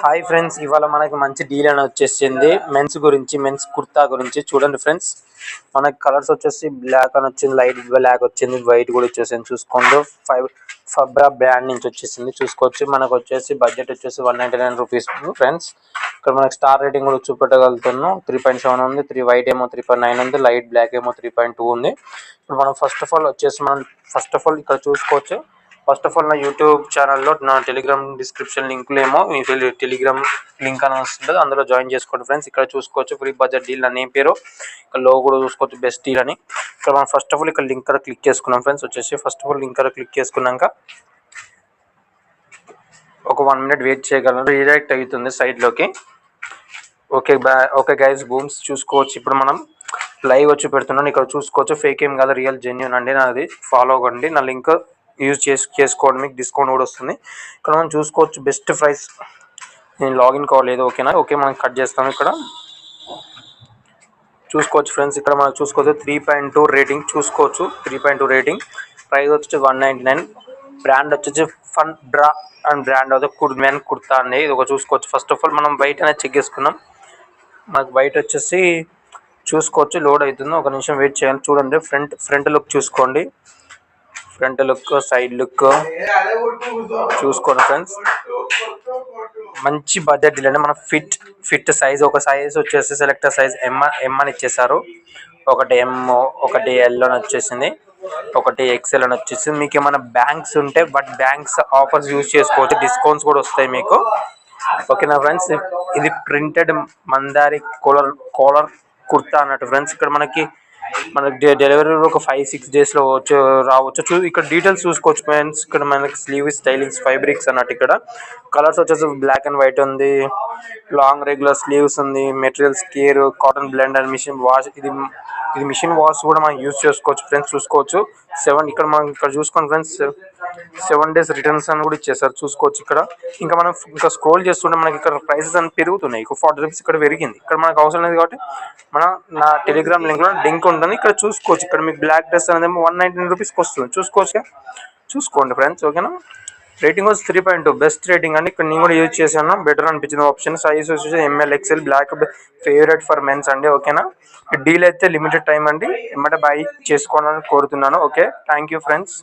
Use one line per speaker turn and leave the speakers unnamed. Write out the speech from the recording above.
Hi friends, ఇవాళ మనకి మంచి డీల్ అని వచ్చేసింది. మెన్స్ గురించి, మెన్స్ కుర్తా గురించి చూడండి ఫ్రెండ్స్. మనకి కలర్స్ వచ్చేసి బ్లాక్ అని వచ్చింది, లైట్ బ్లాక్ వచ్చింది, వైట్ కూడా వచ్చేసింది. చూసుకోండి, ఫబ్రా బ్రాండ్ నుంచి వచ్చేసింది. చూసుకోవచ్చు. మనకు వచ్చేసి బడ్జెట్ వచ్చేసి 199 రూపీస్ ఫ్రెండ్స్. ఇక్కడ మనకి స్టార్ రేటింగ్ కూడా చూపెట్టగలుగుతున్నాం. 3.7 ఉంది, 3 వైట్ ఏమో 3.9 ఉంది, లైట్ బ్లాక్ ఏమో 3.2 ఉంది. ఇప్పుడు మనం ఫస్ట్ ఆఫ్ ఆల్ ఇక్కడ చూసుకోవచ్చు. ఫస్ట్ ఆఫ్ ఆల్ నా యూట్యూబ్ ఛానల్లో నా టెలిగ్రామ్ డిస్క్రిప్షన్ లింకులు ఏమో మీ టెలిగ్రామ్ లింక్ అని వస్తుంది, అందులో జాయిన్ చేసుకోండి ఫ్రెండ్స్. ఇక్కడ చూసుకోవచ్చు ఫ్రీ బడ్జెట్ డీల్ అని పేరు. ఇక్కడ లో కూడా చూసుకోవచ్చు బెస్ట్ డీల్ అని. ఇక్కడ మనం ఫస్ట్ ఆఫ్ ఆల్ ఇక్కడ లింక్ క్లిక్ చేసుకున్నాం ఫ్రెండ్స్. వచ్చేసి first of all link click చేసుకున్నాక ఒక 1 మినిట్ వెయిట్ చేయగలను, రీడైరెక్ట్ అవుతుంది సైట్లోకి. ఓకే గైస్, బూమ్స్ చూసుకోవచ్చు. ఇప్పుడు మనం లైవ్ వచ్చి పెడుతున్నాను. ఇక్కడ చూసుకోవచ్చు, ఫేక్ ఏం కాదు, రియల్ జెన్యూన్ అండి. నాది ఫాలో అవ్వండి, నా లింక్ యూజ్ చేసుకోండి, మీకు డిస్కౌంట్ కూడా వస్తుంది. ఇక్కడ మనం చూసుకోవచ్చు బెస్ట్ ప్రైస్. నేను లాగిన్ కావలేదు, ఓకేనా. ఓకే, మనం కట్ చేస్తాం. ఇక్కడ చూసుకోవచ్చు ఫ్రెండ్స్, ఇక్కడ మనం చూసుకోవచ్చు 3.2 రేటింగ్. చూసుకోవచ్చు 3.2 రేటింగ్. ప్రైస్ వచ్చి 199. బ్రాండ్ వచ్చేసి ఫన్ డ్రా అండ్ బ్రాండ్ అవుతుంది మెన్ కుర్తా అండి. ఇది ఒక చూసుకోవచ్చు. ఫస్ట్ ఆఫ్ ఆల్ మనం బయట అనేది చెక్ చేసుకున్నాం. మనకు బయట వచ్చేసి చూసుకోవచ్చు, లోడ్ అవుతుంది, ఒక నిమిషం వెయిట్ చేయాలి. చూడండి, ఫ్రంట్ లుక్ చూసుకోండి, ఫ్రంట్ లుక్, సైడ్ లుక్ చూసుకోండి ఫ్రెండ్స్. మంచి బడ్జెట్ డీల్ అండి. మన ఫిట్ సైజ్, ఒక సైజ్ వచ్చేసి సెలెక్టర్ సైజ్ ఎం అని ఇచ్చేసారు. ఒకటి ఎం, ఒకటి ఎల్ అని వచ్చేసింది, ఒకటి ఎక్సెల్ అని వచ్చేసింది. మీకు ఏమైనా బ్యాంక్స్ ఉంటే బట్ బ్యాంక్స్ ఆఫర్స్ యూజ్ చేసుకోవచ్చు, డిస్కౌంట్స్ కూడా వస్తాయి మీకు, ఓకేనా ఫ్రెండ్స్. ఇది ప్రింటెడ్ మందారి కోలర్ కుర్తా అన్నట్టు ఫ్రెండ్స్. ఇక్కడ మనకి డెలివరీ ఒక 5-6 డేస్లో రావచ్చు. ఇక్కడ డీటెయిల్స్ చూసుకోవచ్చు ఫ్రెండ్స్. ఇక్కడ మనకి స్లీవ్ స్టైలింగ్స్ ఫైబ్రిక్స్ అన్నట్టు. ఇక్కడ కలర్స్ వచ్చేసి బ్లాక్ అండ్ వైట్ ఉంది, లాంగ్ రెగ్యులర్ స్లీవ్స్ ఉంది, materials care, cotton blend and machine wash. ఇది మిషన్ వాష్ కూడా మనం యూజ్ చేసుకోవచ్చు ఫ్రెండ్స్. చూసుకోవచ్చు ఇక్కడ చూసుకోండి ఫ్రెండ్స్, 7 days రిటర్న్స్ అని కూడా ఇచ్చేసారు. చూసుకోవచ్చు. ఇక్కడ మనం స్క్రోల్ చేస్తుంటే మనకి ఇక్కడ ప్రైసెస్ అని పెరుగుతున్నాయి. 40 రూపీస్ ఇక్కడ పెరిగింది. ఇక్కడ మనకు అవసరం లేదు కాబట్టి నా టెలిగ్రామ్ లింక్ ఉంటుంది, ఇక్కడ చూసుకోవచ్చు. ఇక్కడ మీకు బ్లాక్ డ్రెస్ అనేది 199 రూపీస్కి వస్తుంది. చూసుకోండి ఫ్రెండ్స్, ఓకేనా. రేటింగ్ వచ్చి 3.2 బెస్ట్ రేటింగ్ అండి. ఇక్కడ నేను కూడా యూజ్ చేశాను, బెటర్ అనిపించిన ఆప్షన్. సైజ్ వచ్చేసి M L, XL, black favourite for mens అండి, ఓకేనా. డీల్ అయితే లిమిటెడ్ టైం అండి, బై చేసుకోవాలని కోరుతున్నాను. Okay, thank you friends.